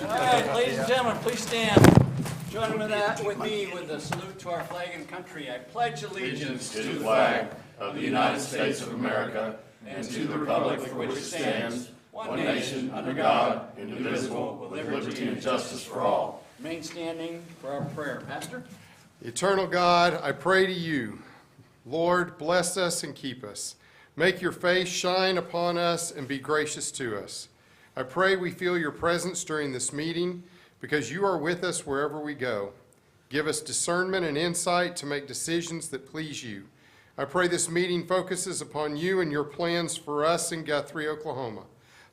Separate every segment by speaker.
Speaker 1: All right, ladies and gentlemen, please stand. Join with me with a salute to our flag and country. I pledge allegiance
Speaker 2: to the flag of the United States of America and to the republic for which it stands, one nation, under God, indivisible, with liberty and justice for all.
Speaker 1: Remain standing for our prayer. Pastor?
Speaker 3: Eternal God, I pray to you, Lord, bless us and keep us. Make your face shine upon us and be gracious to us. I pray we feel your presence during this meeting because you are with us wherever we go. Give us discernment and insight to make decisions that please you. I pray this meeting focuses upon you and your plans for us in Guthrie, Oklahoma.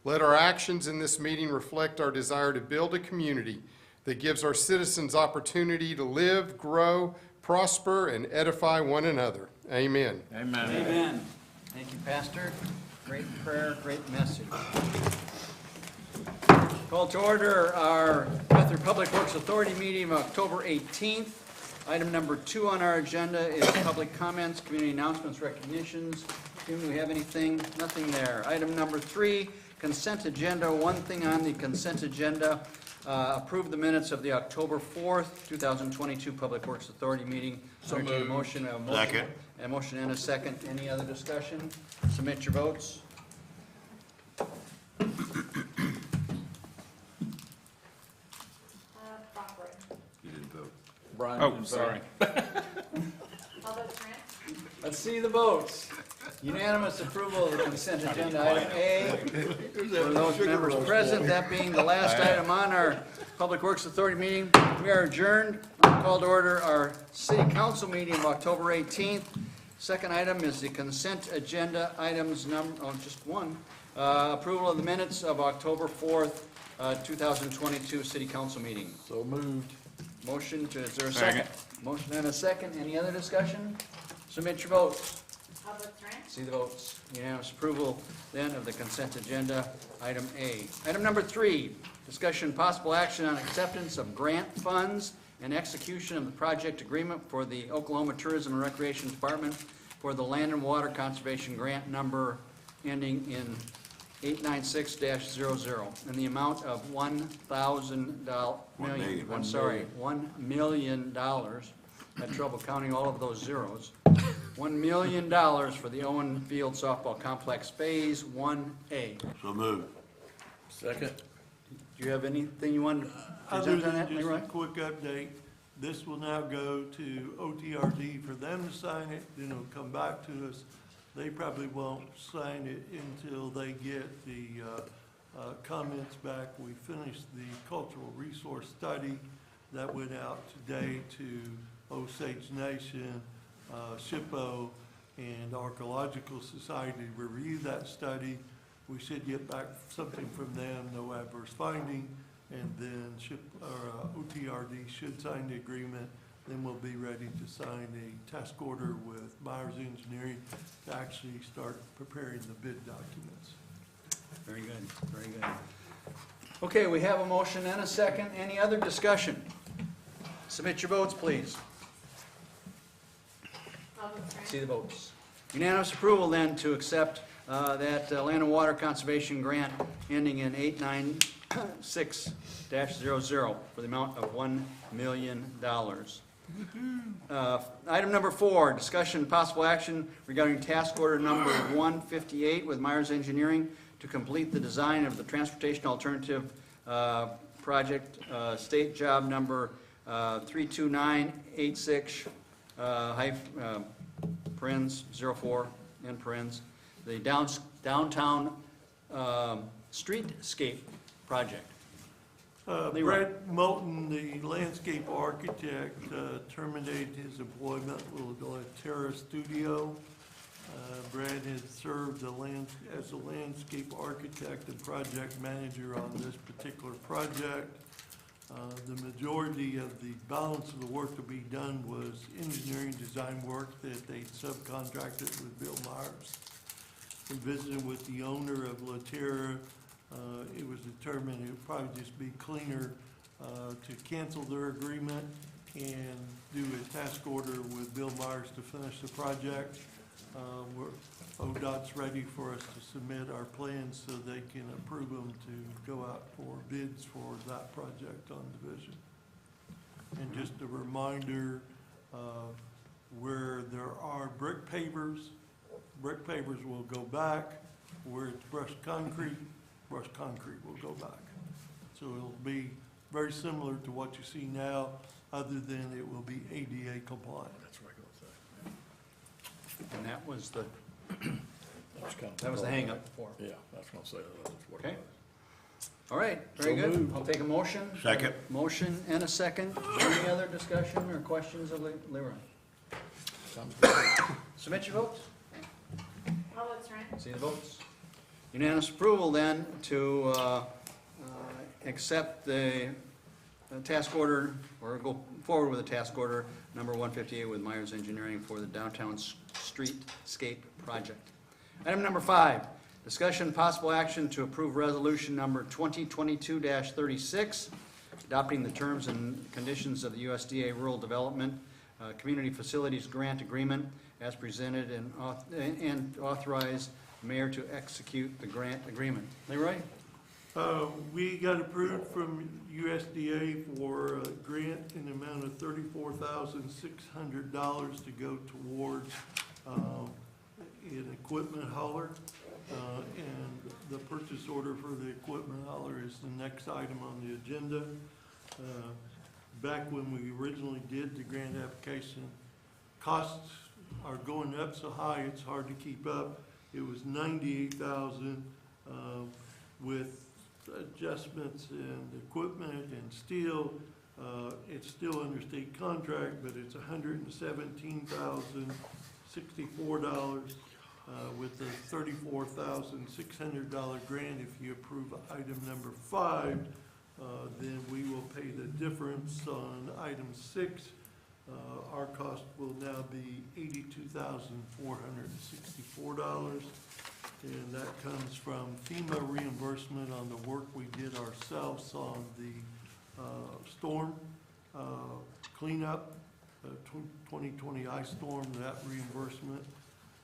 Speaker 3: Let our actions in this meeting reflect our desire to build a community that gives our citizens opportunity to live, grow, prosper, and edify one another. Amen.
Speaker 1: Amen. Amen. Thank you, Pastor. Great prayer, great message. Call to order our Guthrie Public Works Authority meeting of October 18th. Item number 2 on our agenda is public comments, community announcements, recognitions. Do we have anything? Nothing there. Item number 3, consent agenda. One thing on the consent agenda. Approve the minutes of the October 4th, 2022 Public Works Authority meeting. So moved. A motion.
Speaker 2: Second.
Speaker 1: A motion and a second. Any other discussion? Submit your votes.
Speaker 2: You didn't vote.
Speaker 1: Brian.
Speaker 4: Oh, sorry.
Speaker 1: Let's see the votes. Unanimous approval of the consent agenda. Item A, for those members present, that being the last item on our Public Works Authority meeting, we are adjourned. Call to order our City Council meeting of October 18th. Second item is the consent agenda items just one. Approval of the minutes of October 4th, 2022 City Council meeting.
Speaker 4: So moved.
Speaker 1: Motion to, is there a second? Motion and a second. Any other discussion? Submit your votes. See the votes. Unanimous approval then of the consent agenda, item A. Item number 3, discussion possible action on acceptance of grant funds and execution of the project agreement for the Oklahoma Tourism and Recreation Department for the Land and Water Conservation Grant number ending in 896-00 in the amount of $1 million. Had trouble counting all of those zeros. $1 million for the Owen Field Softball Complex Phase 1A.
Speaker 2: So moved.
Speaker 4: Second.
Speaker 1: Do you have anything you want to
Speaker 5: Other
Speaker 1: present on
Speaker 5: than
Speaker 1: that,
Speaker 5: just
Speaker 1: Leroy?
Speaker 5: a quick update, this will now go to OTRD for them to sign it, then it'll come back to us. They probably won't sign it until they get the comments back. We finished the cultural resource study that went out today to Osage Nation, SHPO, and Archaeological Society to review that study. We should get back something from them, no adverse finding, and then OTRD should sign the agreement. Then we'll be ready to sign a task order with Myers Engineering to actually start preparing the bid documents.
Speaker 1: Very good, very good. Okay, we have a motion and a second. Any other discussion? Submit your votes, please. See the votes. Unanimous approval then to accept that Land and Water Conservation Grant ending in 896-00 for the amount of $1 million. Item number 4, discussion and possible action regarding task order number 158 with Myers Engineering to complete the design of the Transportation Alternative Project, state job number 32986, parens 04, end parens, the downtown streetscape project.
Speaker 5: Brett Moulton, the landscape architect, terminated his employment with Terra Studio. Brad has served as a landscape architect and project manager on this particular project. The majority of the balance of the work to be done was engineering design work that they subcontracted with Bill Myers. We visited with the owner of La Terra. It was determined it would probably just be cleaner to cancel their agreement and do a task order with Bill Myers to finish the project. ODOT's ready for us to submit our plans so they can approve them to go out for bids for that project on Division. And just a reminder, where there are brick pavers will go back. Where it's brushed concrete will go back. So it'll be very similar to what you see now, other than it will be ADA compliant.
Speaker 4: That's what I was
Speaker 1: And that was the,
Speaker 4: gonna say.
Speaker 1: that was the hang-up before.
Speaker 4: Yeah, that's what I'm saying. That's what it
Speaker 1: Okay.
Speaker 4: was.
Speaker 1: All right, very
Speaker 4: So
Speaker 1: good.
Speaker 4: moved.
Speaker 1: I'll take a motion.
Speaker 2: Second.
Speaker 1: Motion and a second. Any other discussion or questions of Leroy?
Speaker 4: Sounds good.
Speaker 1: Submit your votes.
Speaker 6: All votes are in.
Speaker 1: See the votes. Unanimous approval then to accept the task order, or go forward with the task order number 158 with Myers Engineering for the downtown streetscape project. Item number 5, discussion possible action to approve resolution number 2022-36, adopting the terms and conditions of the USDA Rural Development Community Facilities Grant Agreement as presented and authorize the mayor to execute the grant agreement. Leroy?
Speaker 5: We got approved from USDA for a grant in the amount of $34,600 to go towards an equipment hauler. And the purchase order for the equipment hauler is the next item on the agenda. Back when we originally did the grant application, costs are going up so high it's hard to keep up. It was $98,000 with adjustments and equipment and steel. It's still under state contract, but it's $117,064 with the $34,600 grant. If you approve item number 5, then we will pay the difference on item 6. Our cost will now be $82,464. And that comes from FEMA reimbursement on the work we did ourselves on the storm cleanup, 2020 ice storm, that reimbursement.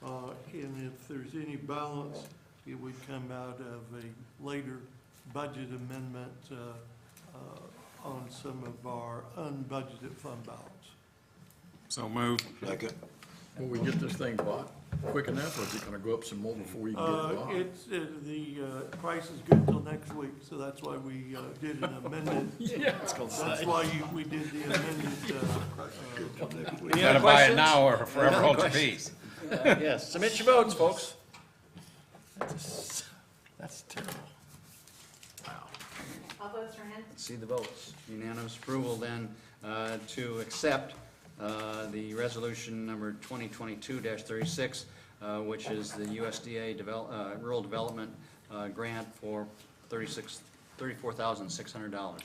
Speaker 5: And if there's any balance, it would come out of a later budget amendment on some of our unbudgeted fund balance.
Speaker 2: So moved. Second.
Speaker 4: Will we get this thing bought quick enough, or is it gonna go up some more before we can get it bought?
Speaker 5: The price is good till next week, so that's why we did an amendment.
Speaker 4: Yeah, I was gonna
Speaker 5: That's
Speaker 4: say.
Speaker 5: why we did the amended next week.
Speaker 1: Any other questions?
Speaker 2: or
Speaker 1: forever hold your peace. Yes, submit your votes, folks.
Speaker 4: That's terrible.
Speaker 6: All votes are in.
Speaker 1: See the votes. Unanimous approval then to accept the resolution number 2022-36, which is the USDA Rural Development Grant for $34,600.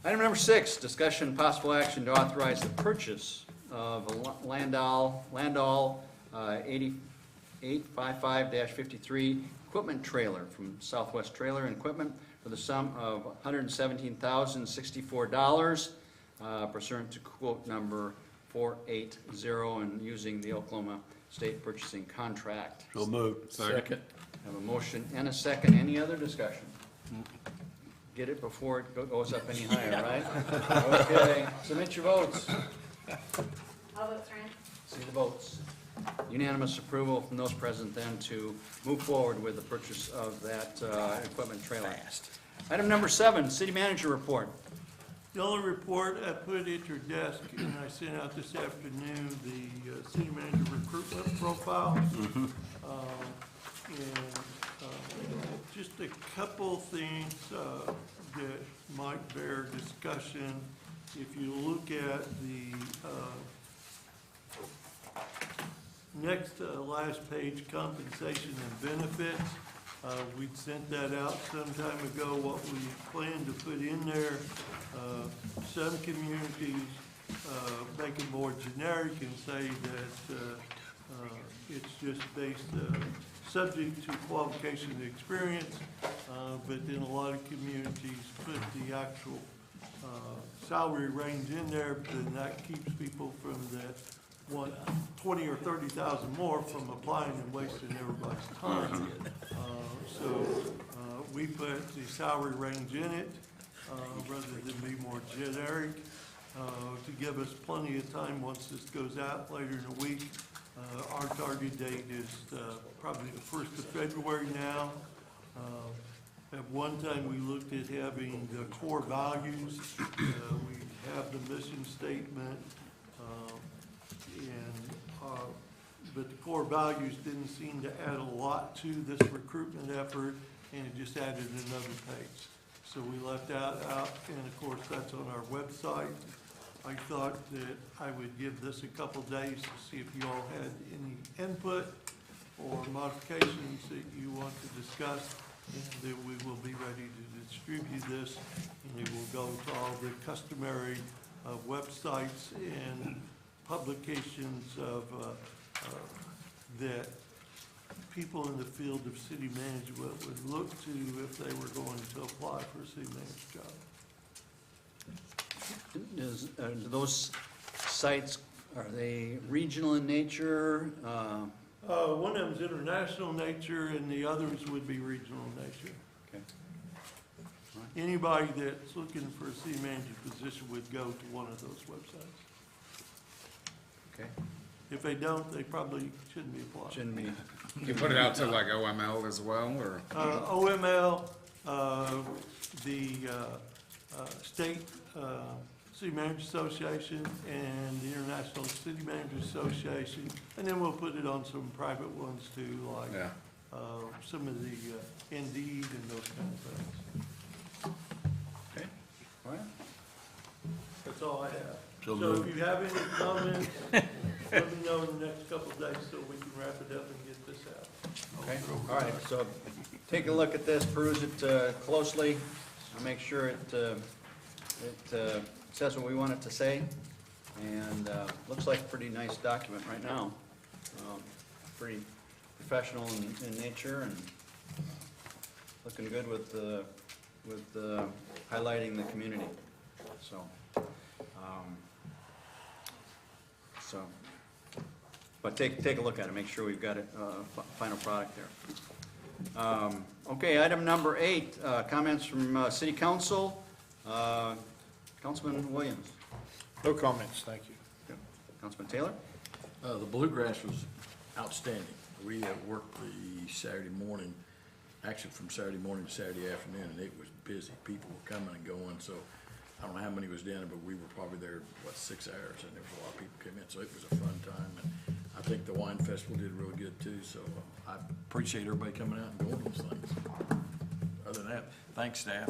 Speaker 1: Item number 6, discussion and possible action to authorize the purchase of a Landau 8855-53 equipment trailer from Southwest Trailer and Equipment for the sum of $117,064 pursuant to quote number 480 and using the Oklahoma State Purchasing Contract.
Speaker 2: So moved.
Speaker 4: Second.
Speaker 1: Have a motion and a second. Any other discussion? Get it before it goes up any higher, right? Okay, submit your votes.
Speaker 6: All votes are in.
Speaker 1: See the votes. Unanimous approval from those present then to move forward with the purchase of that equipment trailer. Item number 7, city manager report.
Speaker 5: The only report I put at your desk, and I sent out this afternoon, the city manager recruitment profile. Just a couple things that might bear discussion. If you look at the next last page, compensation and benefits, we'd sent that out some time ago, what we plan to put in there. Some communities make it more generic and say that it's just based, subject to qualification and experience, but then a lot of communities put the actual salary range in there, but then that keeps people from that want 20 or 30,000 more from applying and wasting everybody's time. We put the salary range in it, rather than be more generic, to give us plenty of time once this goes out later in the week. Our target date is probably the 1st of February now. At one time, we looked at having the core values. We have the mission statement, but the core values didn't seem to add a lot to this recruitment effort, and it just added another page. So we left that out, and of course, that's on our website. I thought that I would give this a couple days to see if you all had any input or modifications that you want to discuss, and then we will be ready to distribute this, and it will go to all the customary websites and publications of that people in the field of city management would look to if they were going to apply for a city manager job.
Speaker 1: Do those sites, are they regional in nature?
Speaker 5: One of them's international in nature, and the others would be regional in nature.
Speaker 1: Okay.
Speaker 5: Anybody that's looking for a city manager position would go to one of those websites.
Speaker 1: Okay.
Speaker 5: If they don't, they probably shouldn't be applying.
Speaker 1: Shouldn't be.
Speaker 7: You put it out to like OML as well, or?
Speaker 5: OML, the State City Managers Association, and the International City Managers Association, and then we'll put it on some private ones too, like
Speaker 7: Yeah.
Speaker 5: some of the Indeed and those kind of things.
Speaker 1: Okay. All right.
Speaker 5: That's all I have.
Speaker 4: So
Speaker 5: So
Speaker 4: moved.
Speaker 5: if you have any comments, let me know in the next couple of days so we can wrap it up and get this out.
Speaker 1: Okay, all right, so take a look at this, peruse it closely, and make sure it says what we want it to say. And looks like a pretty nice document right now. Pretty professional in nature, and looking good with highlighting the community. But take a look at it, make sure we've got it, final product there. Okay, item number 8, comments from City Council. Councilman Williams.
Speaker 8: No comments, thank you.
Speaker 1: Councilman Taylor?
Speaker 4: The bluegrass was outstanding. We worked the Saturday morning, actually from Saturday morning to Saturday afternoon, and it was busy. People were coming and going, so I don't know how many was down there, but we were probably there, 6 hours, and there was a lot of people came in, so it was a fun time. And I think the wine festival did really good too, so I appreciate everybody coming out and going to those things. Other than that, thanks staff.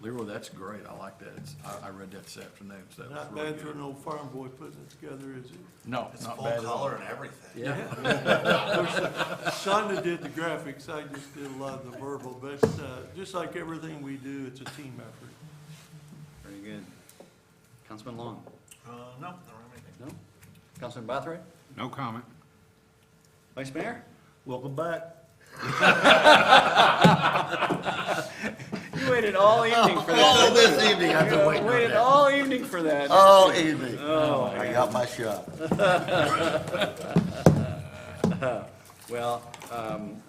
Speaker 4: Leroy, that's great. I like that. I read that this afternoon, so that was
Speaker 5: Not
Speaker 4: really
Speaker 5: bad for
Speaker 4: good.
Speaker 5: an old farm boy putting it together, is it?
Speaker 4: No,
Speaker 2: It's
Speaker 4: not
Speaker 2: full
Speaker 4: bad at all.
Speaker 2: color and everything.
Speaker 4: Yeah.
Speaker 5: Shonda did the graphics, I just did a lot of the verbal, but just like everything we do, it's a team effort.
Speaker 1: Very good. Councilman Long?
Speaker 2: No, I don't have anything.
Speaker 1: No? Councilman Guthrie?
Speaker 7: No comment.
Speaker 1: Vice Mayor?
Speaker 8: Welcome back.
Speaker 1: You waited all evening for that.
Speaker 8: All this evening, I've been
Speaker 1: You
Speaker 8: waiting on
Speaker 1: waited
Speaker 8: that.
Speaker 1: all evening for that.
Speaker 8: All evening.
Speaker 1: Oh,
Speaker 8: I got my shot.
Speaker 1: Well,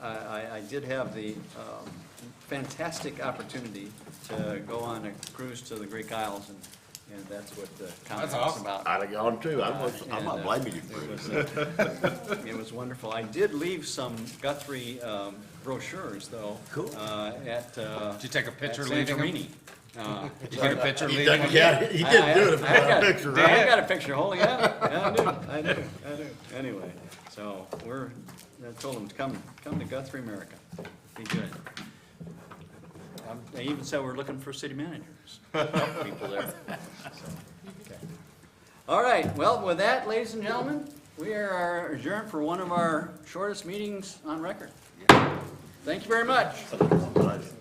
Speaker 1: I did have the fantastic opportunity to go on a cruise to the Greek Isles, and that's what the conference is
Speaker 7: awesome.
Speaker 1: about.
Speaker 8: I'd have gone too. I'm
Speaker 1: And,
Speaker 8: not blaming you for it.
Speaker 1: It was wonderful. I did leave some Guthrie brochures, though.
Speaker 8: Cool.
Speaker 1: At
Speaker 7: Did you take a picture
Speaker 1: at
Speaker 7: leaving him?
Speaker 1: Santorini.
Speaker 7: Did you take a picture leaving him?
Speaker 8: Yeah, he did do it if you got a picture,
Speaker 1: I
Speaker 8: right?
Speaker 1: got a picture, holy yeah, I do. Anyway, so I told them to come to Guthrie, America. Be good. I even said we're looking for city managers, people there. So, okay. All right, well, with that, ladies and gentlemen, we are adjourned for one of our shortest meetings on record. Thank you very much.
Speaker 8: Nice.